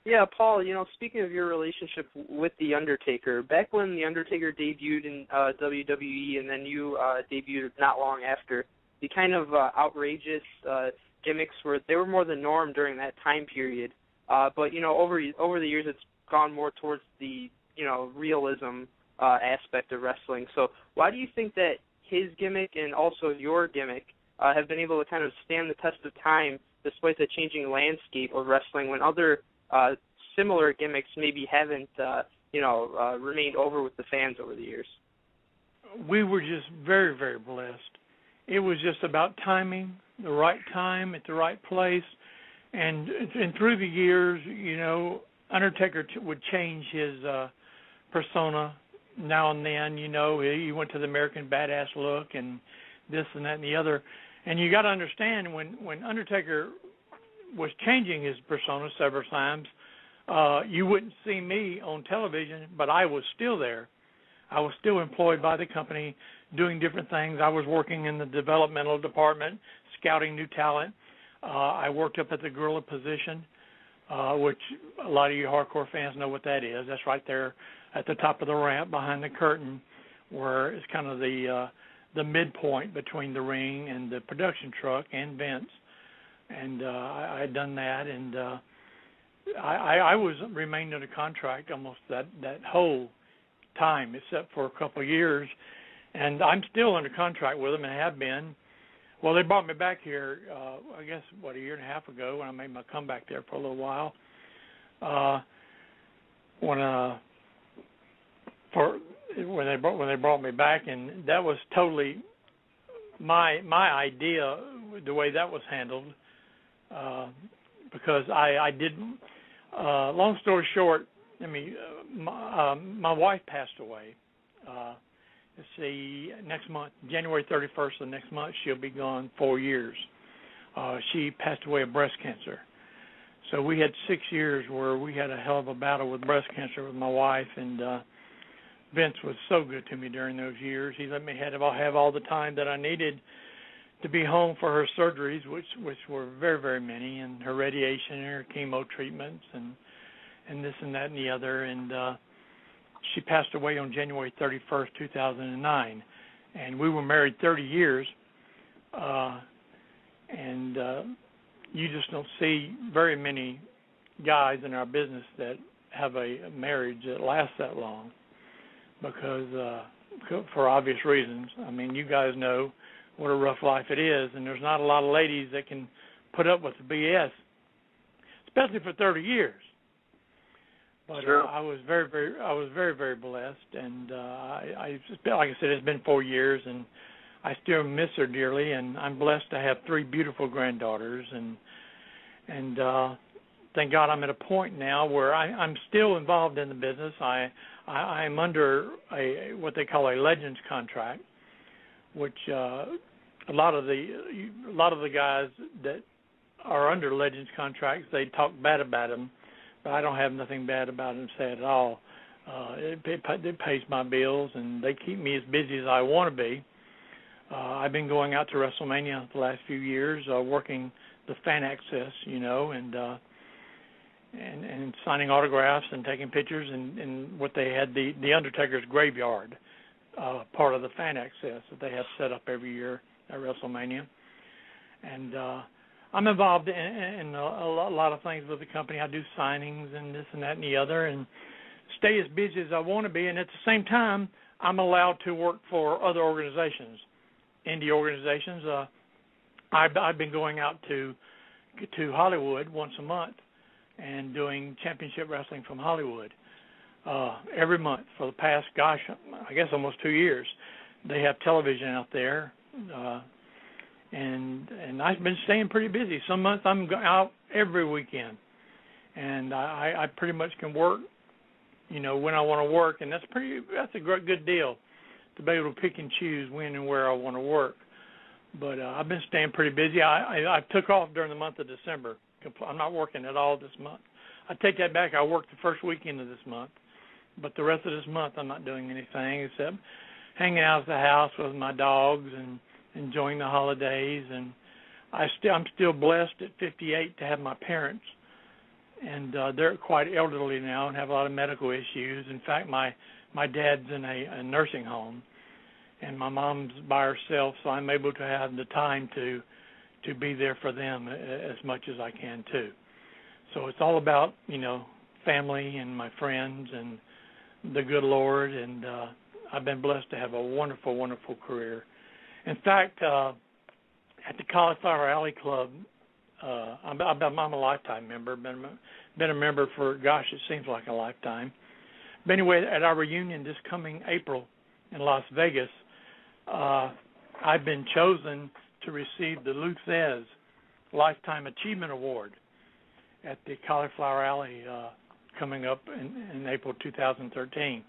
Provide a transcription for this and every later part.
Yeah, Paul, speaking of your relationship with The Undertaker, back when The Undertaker debuted in WWE and then you debuted not long after, the kind of outrageous gimmicks they were more the norm during that time period. But, over the years it's gone more towards the, realism aspect of wrestling. So why do you think that his gimmick and also your gimmick have been able to kind of stand the test of time despite the changing landscape of wrestling when other similar gimmicks maybe haven't, remained over with the fans over the years? We were just very, very blessed. It was just about timing, the right time at the right place. And through the years, Undertaker would change his persona now and then. He went to the American Badass look and this and that and the other. And you got to understand, when Undertaker was changing his persona several times, you wouldn't see me on television, but I was still there. I was still employed by the company doing different things. I was working in the developmental department, scouting new talent. I worked up at the gorilla position, which a lot of you hardcore fans know what that is. That's right there at the top of the ramp behind the curtain, where it's kind of the midpoint between the ring and the production truck and Vince. And I had done that, and I was remained under contract almost that whole time, except for a couple of years. And I'm still under contract with them and have been. Well, they brought me back here, I guess, a year and a half ago when I made my comeback there for a little while. When they brought me back, and that was totally my idea, the way that was handled. Because I didn't. Long story short, my wife passed away. Let's see, next month, January 31st of next month, she'll be gone 4 years. She passed away of breast cancer. So we had 6 years where we had a hell of a battle with breast cancer with my wife, and Vince was so good to me during those years. He let me have all the time that I needed to be home for her surgeries, which were very, very many, and her radiation and her chemo treatments and this and that and the other. And she passed away on January 31st, 2009. And we were married 30 years. And you just don't see very many guys in our business that have a marriage that lasts that long because for obvious reasons. I mean, you guys know what a rough life it is, and there's not a lot of ladies that can put up with the BS, especially for 30 years. But sure. I was very, very blessed, and I like I said, it's been 4 years, and I still miss her dearly, and I'm blessed to have 3 beautiful granddaughters, and thank God I'm at a point now where I'm still involved in the business. I'm under what they call a Legends contract, which a lot of the guys that are under Legends contracts, they talk bad about them, but I don't have nothing bad about them to say at all. It pays my bills, and they keep me as busy as I want to be. I've been going out to WrestleMania the last few years, working the fan access, and signing autographs and taking pictures, and what they had, the Undertaker's graveyard, part of the fan access that they have set up every year at WrestleMania. And I'm involved in a lot of things with the company. I do signings and this and that and the other, and stay as busy as I want to be. And at the same time, I'm allowed to work for other organizations, indie organizations. I've been going out to Hollywood once a month and doing championship wrestling from Hollywood every month for the past, I guess almost 2 years. They have television out there, and I've been staying pretty busy. Some months I'm out every weekend, and I pretty much can work, when I want to work, and that's a good deal to be able to pick and choose when and where I want to work. But I've been staying pretty busy. I took off during the month of December. I'm not working at all this month. I take that back. I worked the first weekend of this month, but the rest of this month I'm not doing anything except hanging out at the house with my dogs and enjoying the holidays. And I'm still blessed at 58 to have my parents and they're quite elderly now and have a lot of medical issues. In fact, my dad's in a nursing home, and my mom's by herself, so I'm able to have the time to be there for them as much as I can too. So it's all about, family and my friends and the good Lord, and I've been blessed to have a wonderful, wonderful career. In fact, at the Cauliflower Alley Club, I'm a lifetime member. Been a member for, gosh, it seems like a lifetime. But anyway, at our reunion this coming April in Las Vegas, I've been chosen to receive the Lou Thez Lifetime Achievement Award at the Cauliflower Alley coming up in April 2013.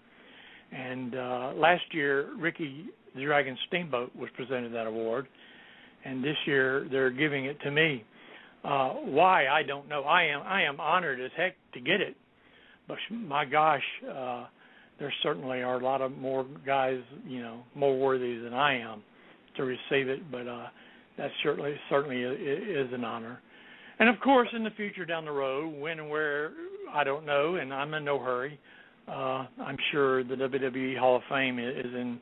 And last year, Ricky the Dragon Steamboat was presented that award, and this year they're giving it to me. Why, I don't know. I am honored as heck to get it, but my gosh, there certainly are a lot of more guys, more worthy than I am to receive it, but that certainly is an honor. And, of course, in the future down the road, when and where, I don't know, and I'm in no hurry, I'm sure the WWE Hall of Fame is in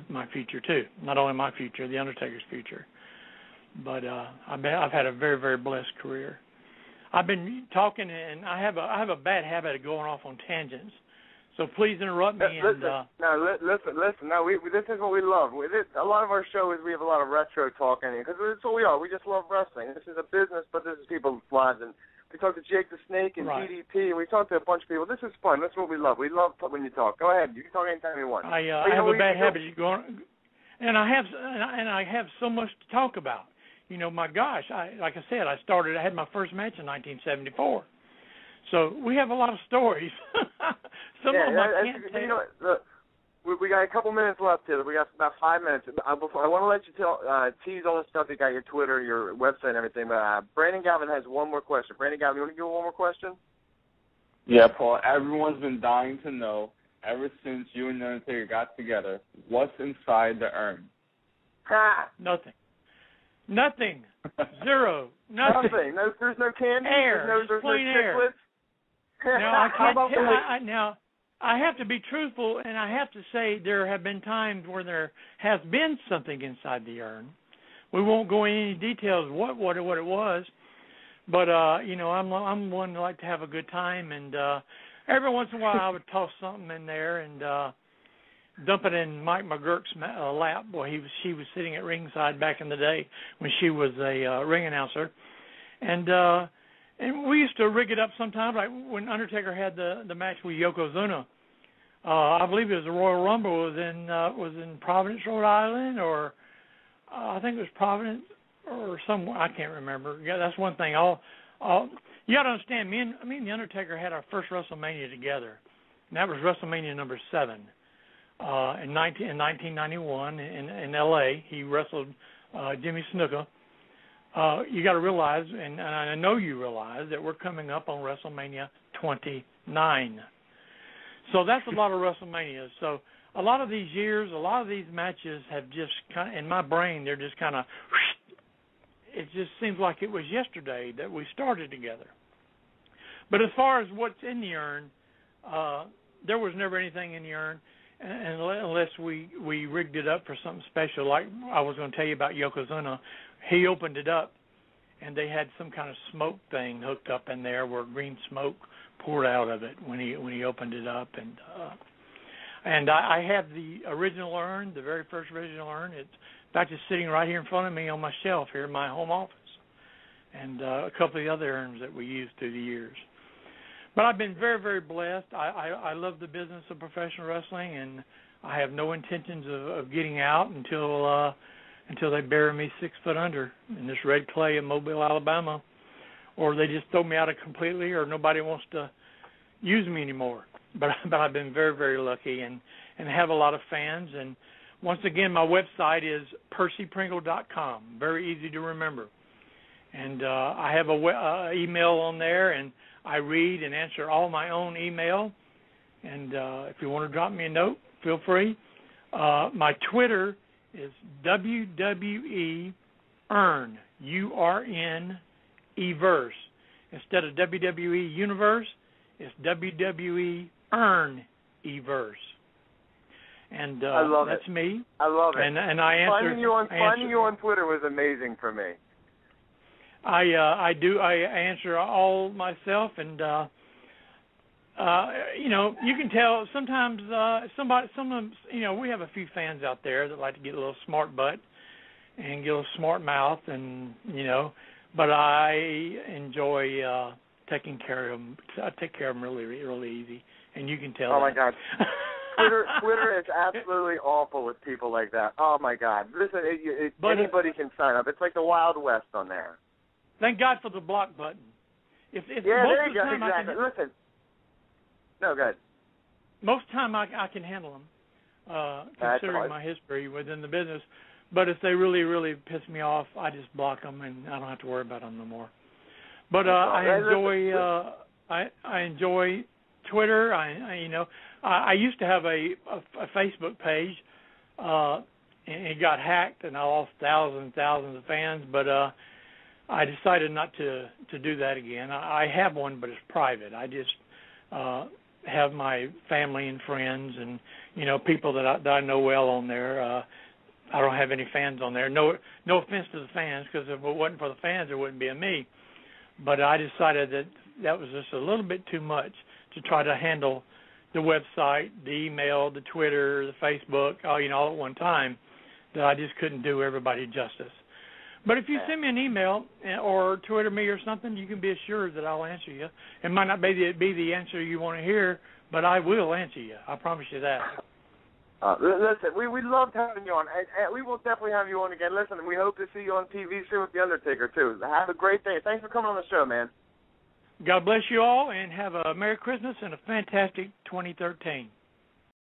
my future, too. Not only my future, The Undertaker's future. But I've had a very, very blessed career. I've been talking, and I have a bad habit of going off on tangents. So please interrupt me. Listen. No, this is what we love. A lot of our shows, we have a lot of retro talk in it because it's what we are. We just love wrestling. This is a business, but this is people's lives. And we talked to Jake the Snake and right. DDP, and we talked to a bunch of people. This is fun. That's what we love. We love when you talk. Go ahead. You can talk anytime you want. I have a bad habit of going, and I have so much to talk about. My gosh, like I said, I had my first match in 1974. So we have a lot of stories. Some of them I can't tell. Look, we got a couple minutes left here. We got about 5 minutes. I want to let you tease all the stuff. You got your Twitter, your website, and everything. But Brandon Galvin has one more question. Brandon Galvin, you want to give one more question? Yeah, Paul. Everyone's been dying to know, ever since you and The Undertaker got together, what's inside the urn? Nothing. Zero. Nothing. No, there's no candy. Air. There's plain no air. chiclets. Now, I have to be truthful, and I have to say there have been times where there has been something inside the urn. We won't go into any details what it was, but I'm one that like to have a good time, and every once in a while I would toss something in there and dump it in Mike McGurk's lap. Boy, she was sitting at ringside back in the day when she was a ring announcer, and we used to rig it up sometimes, like when Undertaker had the match with Yokozuna. I believe it was the Royal Rumble was in Providence, Rhode Island, or I think it was Providence or somewhere. I can't remember. Yeah, that's one thing. You got to understand, me and the Undertaker had our first WrestleMania together, and that was WrestleMania number 7 in 1991 in L.A. He wrestled Jimmy Snuka. You got to realize, and I know you realize, that we're coming up on WrestleMania 29. So that's a lot of WrestleManias. So a lot of these years, a lot of these matches have just kind of, in my brain, they're just kind of, it just seems like it was yesterday that we started together. But as far as what's in the urn, there was never anything in the urn unless we rigged it up for something special. Like I was going to tell you about Yokozuna. He opened it up, and they had some kind of smoke thing hooked up in there where green smoke poured out of it when he opened it up. And I have the original urn, the very first original urn. In fact, it's sitting right here in front of me on my shelf here in my home office, and a couple of the other urns that we used through the years. But I've been very, very blessed. I love the business of professional wrestling, and I have no intentions of getting out until they bury me 6 foot under in this red clay in Mobile, Alabama, or they just throw me out completely, or nobody wants to use me anymore. But I've been very, very lucky and have a lot of fans. And once again, my website is percypringle.com. Very easy to remember. And I have a email on there, and I read and answer all my own email. And if you want to drop me a note, feel free. My Twitter is WWE Earn, URN, Everse. Instead of WWE Universe, it's WWE Earn-Everse. And I love that's it. me. I love it. And I answer. Finding you on Twitter was amazing for me. I answer all myself, and you can tell sometimes we have a few fans out there that like to get a little smart butt and get a little smart mouth, and but I enjoy taking care of them. I take care of them really, really easy, and you can tell. Oh my God. Twitter is absolutely awful with people like that. Oh my God! Listen, anybody can sign up. It's like the Wild West on there. Thank God for the block button. If there you go. Exactly. Listen. No, go ahead. Most of the time I can handle them, considering my history within the business. But if they really, really piss me off, I just block them, and I don't have to worry about them no more. But I enjoy Twitter. I used to have a Facebook page, and it got hacked, and I lost thousands and thousands of fans. But I decided not to do that again. I have one, but it's private. I just have my family and friends and people that I know well on there. I don't have any fans on there. No offense to the fans, because if it wasn't for the fans, there wouldn't be a me. But I decided that was just a little bit too much to try to handle the website, the email, the Twitter, the Facebook, all at one time, that I just couldn't do everybody justice. But if you send me an email or Twitter me or something, you can be assured that I'll answer you. It might not be the answer you want to hear, but I will answer you. I promise you that. Listen, we loved having you on. And we will definitely have you on again. Listen, we hope to see you on TV soon with The Undertaker, too. Have a great day. Thanks for coming on the show, man. God bless you all, and have a Merry Christmas and a fantastic 2013.